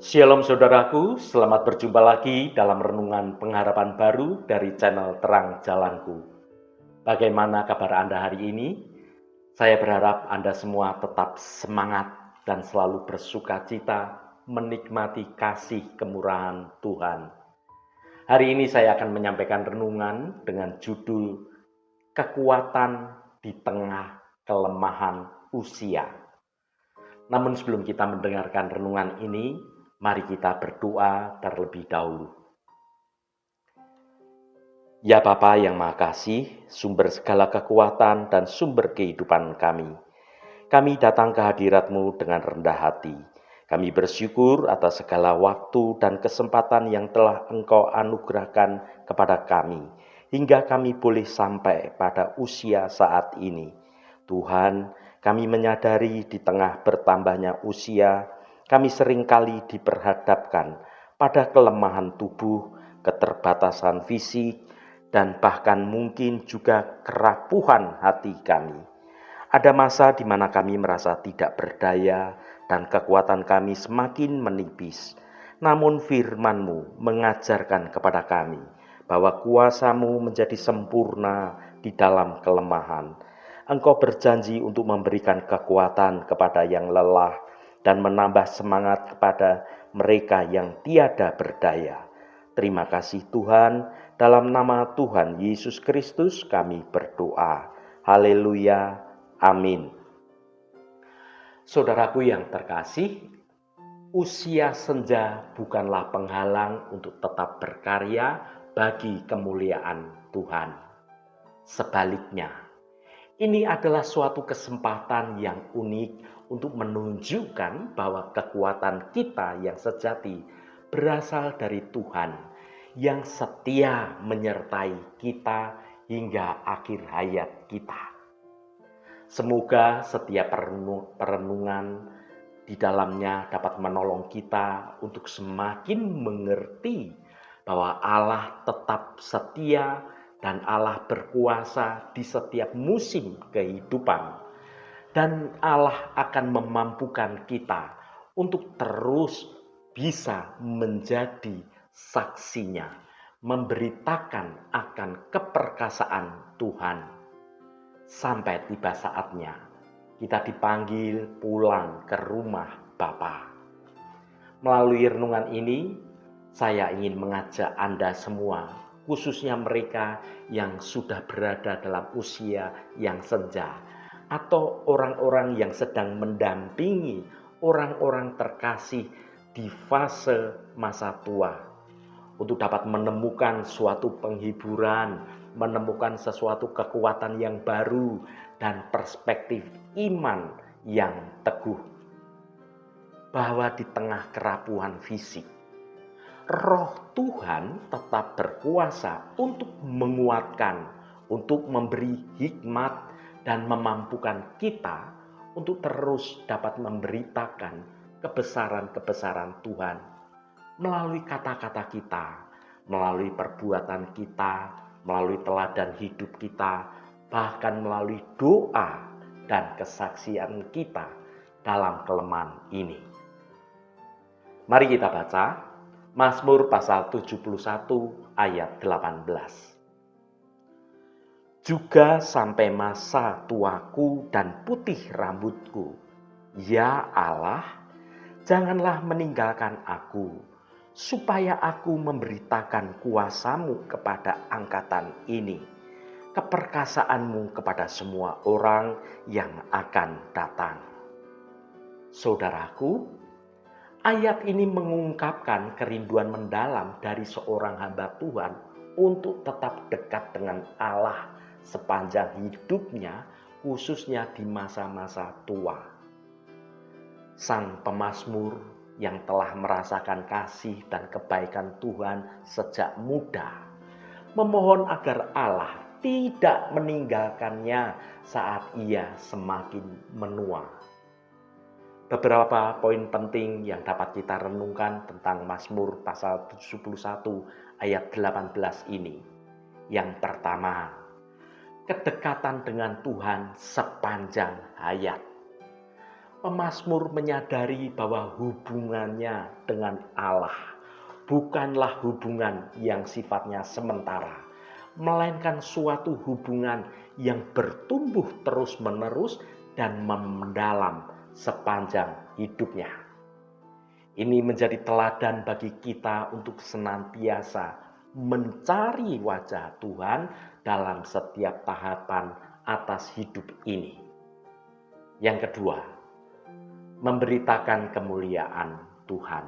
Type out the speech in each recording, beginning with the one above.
Shalom saudaraku, selamat berjumpa lagi dalam renungan pengharapan baru dari channel Terang Jalanku. Bagaimana kabar Anda hari ini? Saya berharap Anda semua tetap semangat dan selalu bersuka cita menikmati kasih kemurahan Tuhan. Hari ini saya akan menyampaikan renungan dengan judul Kekuatan di Tengah Kelemahan Usia. Namun sebelum kita mendengarkan renungan ini, mari kita berdoa terlebih dahulu. Ya Bapa yang Maha Kasih, sumber segala kekuatan dan sumber kehidupan kami. Kami datang ke hadirat-Mu dengan rendah hati. Kami bersyukur atas segala waktu dan kesempatan yang telah Engkau anugerahkan kepada kami, hingga kami boleh sampai pada usia saat ini. Tuhan, kami menyadari di tengah bertambahnya usia, kami seringkali diperhadapkan pada kelemahan tubuh, keterbatasan fisik, dan bahkan mungkin juga kerapuhan hati kami. Ada masa di mana kami merasa tidak berdaya dan kekuatan kami semakin menipis. Namun firman-Mu mengajarkan kepada kami bahwa kuasa-Mu menjadi sempurna di dalam kelemahan. Engkau berjanji untuk memberikan kekuatan kepada yang lelah dan menambah semangat kepada mereka yang tiada berdaya. Terima kasih Tuhan, dalam nama Tuhan Yesus Kristus kami berdoa. Haleluya, amin. Saudaraku yang terkasih, usia senja bukanlah penghalang untuk tetap berkarya bagi kemuliaan Tuhan. Sebaliknya, ini adalah suatu kesempatan yang unik untuk menunjukkan bahwa kekuatan kita yang sejati berasal dari Tuhan yang setia menyertai kita hingga akhir hayat kita. Semoga setiap perenungan di dalamnya dapat menolong kita untuk semakin mengerti bahwa Allah tetap setia dan Allah berkuasa di setiap musim kehidupan. Dan Allah akan memampukan kita untuk terus bisa menjadi saksinya, memberitakan akan keperkasaan Tuhan. Sampai tiba saatnya kita dipanggil pulang ke rumah Bapa. Melalui renungan ini, saya ingin mengajak Anda semua, khususnya mereka yang sudah berada dalam usia yang senja, atau orang-orang yang sedang mendampingi orang-orang terkasih di fase masa tua, untuk dapat menemukan suatu penghiburan, menemukan sesuatu kekuatan yang baru, dan perspektif iman yang teguh. Bahwa di tengah kerapuhan fisik, Roh Tuhan tetap berkuasa untuk menguatkan, untuk memberi hikmat dan memampukan kita untuk terus dapat memberitakan kebesaran-kebesaran Tuhan melalui kata-kata kita, melalui perbuatan kita, melalui teladan hidup kita, bahkan melalui doa dan kesaksian kita dalam kelemahan ini. Mari kita baca Mazmur pasal 71 ayat 18. Juga sampai masa tuaku dan putih rambutku, ya Allah, janganlah meninggalkan aku, supaya aku memberitakan kuasa-Mu kepada angkatan ini, keperkasaan-Mu kepada semua orang yang akan datang. Saudaraku, ayat ini mengungkapkan kerinduan mendalam dari seorang hamba Tuhan untuk tetap dekat dengan Allah sepanjang hidupnya, khususnya di masa-masa tua. Sang pemazmur yang telah merasakan kasih dan kebaikan Tuhan sejak muda, memohon agar Allah tidak meninggalkannya saat ia semakin menua. Beberapa poin penting yang dapat kita renungkan tentang Mazmur pasal 71 ayat 18 ini. Yang pertama, kedekatan dengan Tuhan sepanjang hayat. Pemazmur menyadari bahwa hubungannya dengan Allah bukanlah hubungan yang sifatnya sementara, melainkan suatu hubungan yang bertumbuh terus-menerus dan mendalam sepanjang hidupnya. Ini menjadi teladan bagi kita untuk senantiasa mencari wajah Tuhan dalam setiap tahapan atas hidup ini. Yang kedua, memberitakan kemuliaan Tuhan.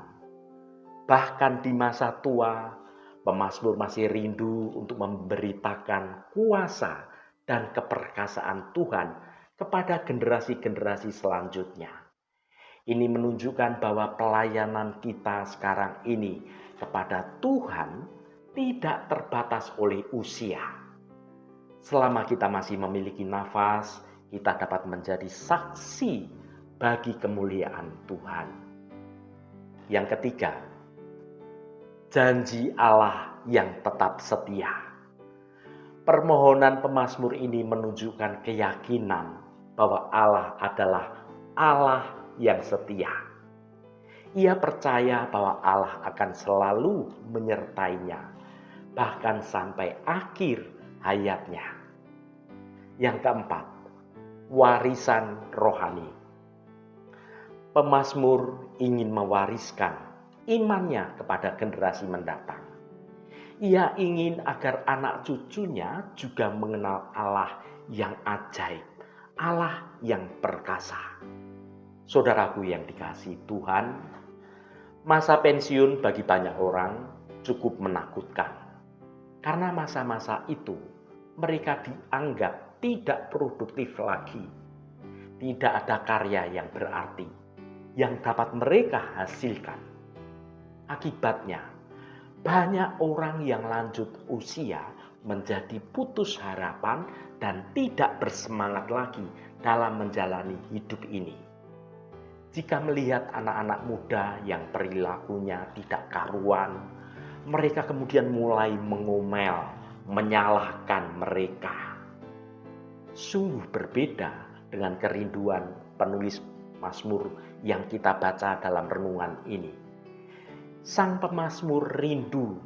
Bahkan di masa tua, pemazmur masih rindu untuk memberitakan kuasa dan keperkasaan Tuhan kepada generasi-generasi selanjutnya. Ini menunjukkan bahwa pelayanan kita sekarang ini kepada Tuhan tidak terbatas oleh usia. Selama kita masih memiliki nafas, kita dapat menjadi saksi bagi kemuliaan Tuhan. Yang ketiga, janji Allah yang tetap setia. Permohonan pemazmur ini menunjukkan keyakinan bahwa Allah adalah Allah yang setia. Ia percaya bahwa Allah akan selalu menyertainya, bahkan sampai akhir hayatnya. Yang keempat, warisan rohani. Pemazmur ingin mewariskan imannya kepada generasi mendatang. Ia ingin agar anak cucunya juga mengenal Allah yang ajaib, Allah yang perkasa. Saudaraku yang dikasihi Tuhan, masa pensiun bagi banyak orang cukup menakutkan. Karena masa-masa itu mereka dianggap tidak produktif lagi. Tidak ada karya yang berarti yang dapat mereka hasilkan. Akibatnya, banyak orang yang lanjut usia menjadi putus harapan dan tidak bersemangat lagi dalam menjalani hidup ini. Jika melihat anak-anak muda yang perilakunya tidak karuan, mereka kemudian mulai mengomel, menyalahkan mereka. Sungguh berbeda dengan kerinduan penulis Mazmur yang kita baca dalam renungan ini. Sang pemazmur rindu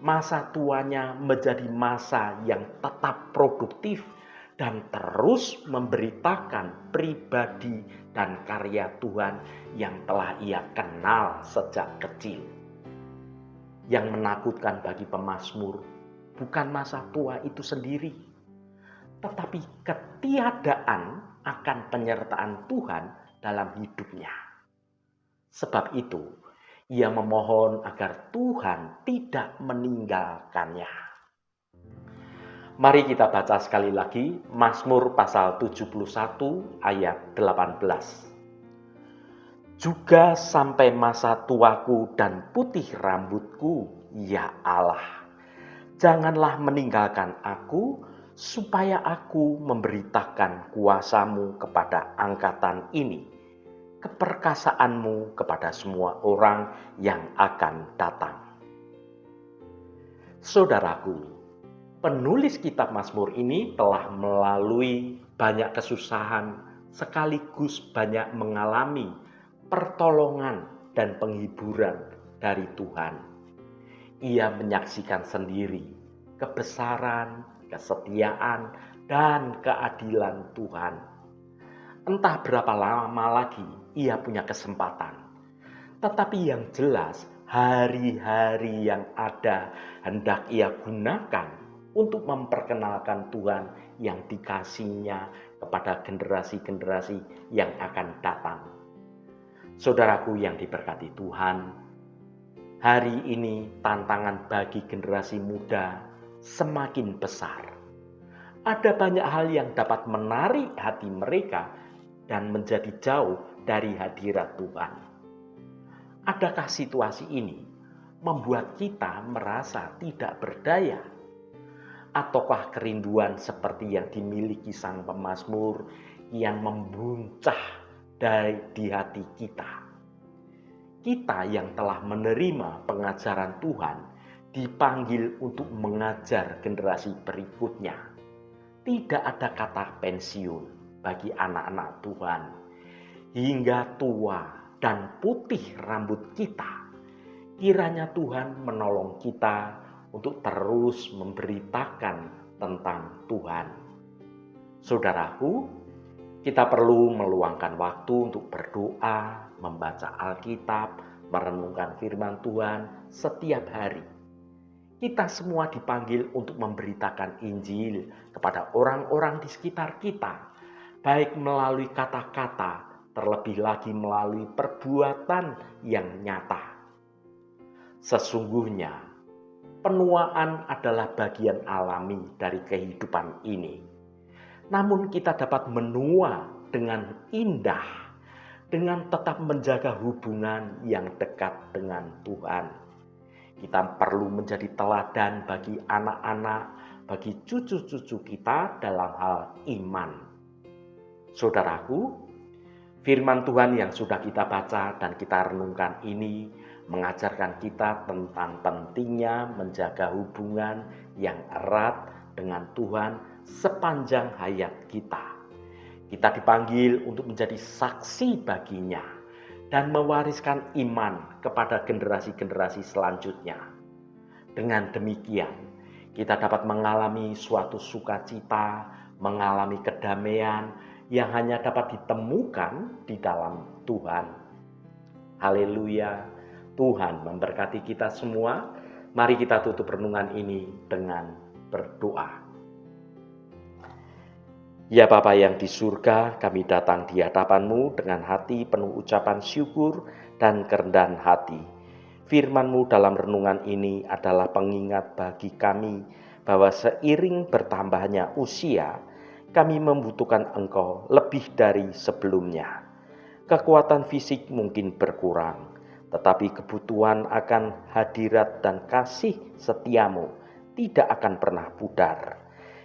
masa tuanya menjadi masa yang tetap produktif dan terus memberitakan pribadi dan karya Tuhan yang telah ia kenal sejak kecil. Yang menakutkan bagi pemazmur bukan masa tua itu sendiri, tetapi ketiadaan akan penyertaan Tuhan dalam hidupnya. Sebab itu, ia memohon agar Tuhan tidak meninggalkannya. Mari kita baca sekali lagi Mazmur pasal 71 ayat 18. Juga sampai masa tuaku dan putih rambutku, ya Allah, janganlah meninggalkan aku, supaya aku memberitakan kuasa-Mu kepada angkatan ini, keperkasaanmu kepada semua orang yang akan datang. Saudaraku, penulis kitab Mazmur ini telah melalui banyak kesusahan sekaligus banyak mengalami pertolongan dan penghiburan dari Tuhan. Ia menyaksikan sendiri kebesaran, kesetiaan, dan keadilan Tuhan. Entah berapa lama lagi ia punya kesempatan. Tetapi yang jelas, hari-hari yang ada hendak ia gunakan untuk memperkenalkan Tuhan yang dikasihnya kepada generasi-generasi yang akan datang. Saudaraku yang diberkati Tuhan, hari ini tantangan bagi generasi muda semakin besar. Ada banyak hal yang dapat menarik hati mereka dan menjadi jauh dari hadirat Tuhan. Adakah situasi ini membuat kita merasa tidak berdaya? Ataukah kerinduan seperti yang dimiliki sang pemazmur yang membuncah di hati kita? Kita yang telah menerima pengajaran Tuhan dipanggil untuk mengajar generasi berikutnya. Tidak ada kata pensiun bagi anak-anak Tuhan. hingga tua dan putih rambut kita. Kiranya Tuhan menolong kita untuk terus memberitakan tentang Tuhan. Saudaraku, kita perlu meluangkan waktu untuk berdoa, membaca Alkitab, merenungkan firman Tuhan setiap hari. Kita semua dipanggil untuk memberitakan Injil kepada orang-orang di sekitar kita, baik melalui kata-kata, terlebih lagi melalui perbuatan yang nyata. Sesungguhnya, penuaan adalah bagian alami dari kehidupan ini. Namun kita dapat menua dengan indah, dengan tetap menjaga hubungan yang dekat dengan Tuhan. Kita perlu menjadi teladan bagi anak-anak, bagi cucu-cucu kita dalam hal iman. Saudaraku, firman Tuhan yang sudah kita baca dan kita renungkan ini mengajarkan kita tentang pentingnya menjaga hubungan yang erat dengan Tuhan sepanjang hayat kita. Kita dipanggil untuk menjadi saksi baginya dan mewariskan iman kepada generasi-generasi selanjutnya. Dengan demikian, kita dapat mengalami suatu sukacita, mengalami kedamaian yang hanya dapat ditemukan di dalam Tuhan. Haleluya, Tuhan memberkati kita semua. Mari kita tutup renungan ini dengan berdoa. Ya Bapa yang di surga, kami datang di hadapan-Mu dengan hati penuh ucapan syukur dan kerendahan hati. Firman-Mu dalam renungan ini adalah pengingat bagi kami bahwa seiring bertambahnya usia, kami membutuhkan Engkau lebih dari sebelumnya. Kekuatan fisik mungkin berkurang, tetapi kebutuhan akan hadirat dan kasih setiamu tidak akan pernah pudar.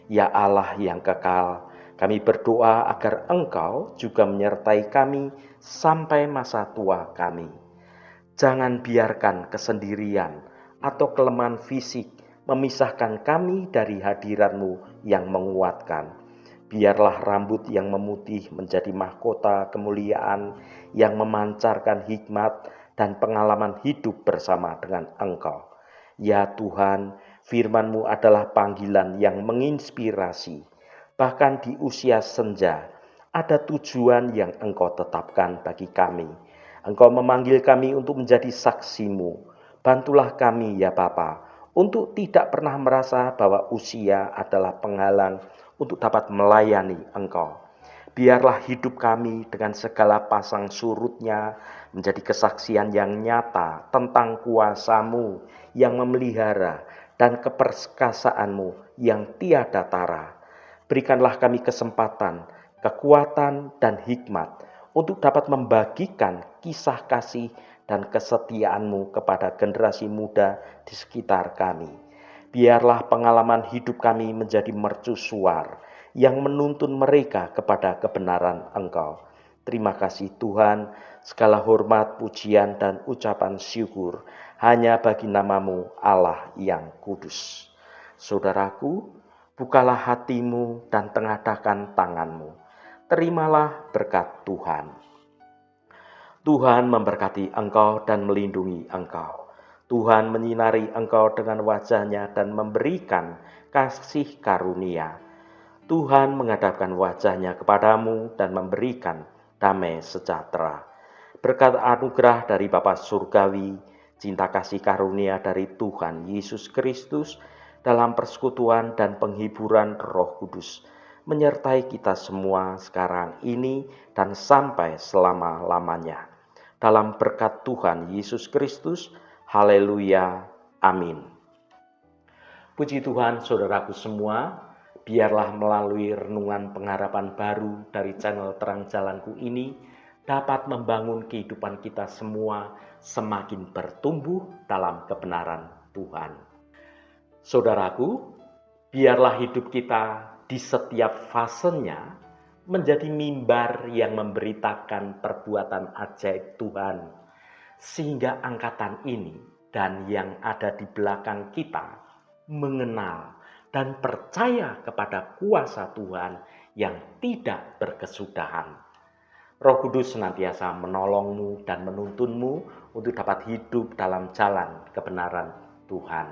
Ya Allah yang kekal, kami berdoa agar Engkau juga menyertai kami sampai masa tua kami. Jangan biarkan kesendirian atau kelemahan fisik memisahkan kami dari hadirat-Mu yang menguatkan. Biarlah rambut yang memutih menjadi mahkota kemuliaan yang memancarkan hikmat dan pengalaman hidup bersama dengan Engkau. Ya Tuhan, firman-Mu adalah panggilan yang menginspirasi. Bahkan di usia senja, ada tujuan yang Engkau tetapkan bagi kami. Engkau memanggil kami untuk menjadi saksi-Mu. Bantulah kami ya Bapa, untuk tidak pernah merasa bahwa usia adalah penghalang untuk dapat melayani Engkau. Biarlah hidup kami dengan segala pasang surutnya menjadi kesaksian yang nyata tentang kuasa-Mu yang memelihara dan keperkasaan-Mu yang tiada tara. Berikanlah kami kesempatan, kekuatan, dan hikmat untuk dapat membagikan kisah kasih dan kesetiaan-Mu kepada generasi muda di sekitar kami. Biarlah pengalaman hidup kami menjadi mercusuar yang menuntun mereka kepada kebenaran Engkau. Terima kasih Tuhan, segala hormat, pujian, dan ucapan syukur hanya bagi nama-Mu Allah yang kudus. Saudaraku, bukalah hatimu dan tengadahkan tanganmu. Terimalah berkat Tuhan. Tuhan memberkati engkau dan melindungi engkau. Tuhan menyinari engkau dengan wajah-Nya dan memberikan kasih karunia. Tuhan menghadapkan wajah-Nya kepadamu dan memberikan damai sejahtera. Berkat anugerah dari Bapa Surgawi, cinta kasih karunia dari Tuhan Yesus Kristus, dalam persekutuan dan penghiburan Roh Kudus, menyertai kita semua sekarang ini dan sampai selama-lamanya. Dalam berkat Tuhan Yesus Kristus, haleluya, amin. Puji Tuhan saudaraku semua, biarlah melalui renungan pengharapan baru dari channel Terang Jalanku ini dapat membangun kehidupan kita semua semakin bertumbuh dalam kebenaran Tuhan. Saudaraku, biarlah hidup kita di setiap fasenya menjadi mimbar yang memberitakan perbuatan ajaib Tuhan, sehingga angkatan ini dan yang ada di belakang kita mengenal dan percaya kepada kuasa Tuhan yang tidak berkesudahan. Roh Kudus senantiasa menolongmu dan menuntunmu untuk dapat hidup dalam jalan kebenaran Tuhan.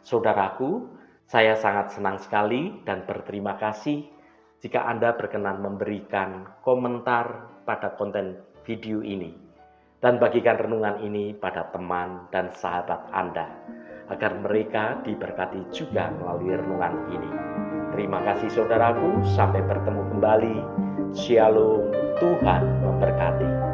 Saudaraku, saya sangat senang sekali dan berterima kasih jika Anda berkenan memberikan komentar pada konten video ini dan bagikan renungan ini pada teman dan sahabat Anda agar mereka diberkati juga melalui renungan ini. Terima kasih saudaraku, sampai bertemu kembali. Shalom, Tuhan memberkati.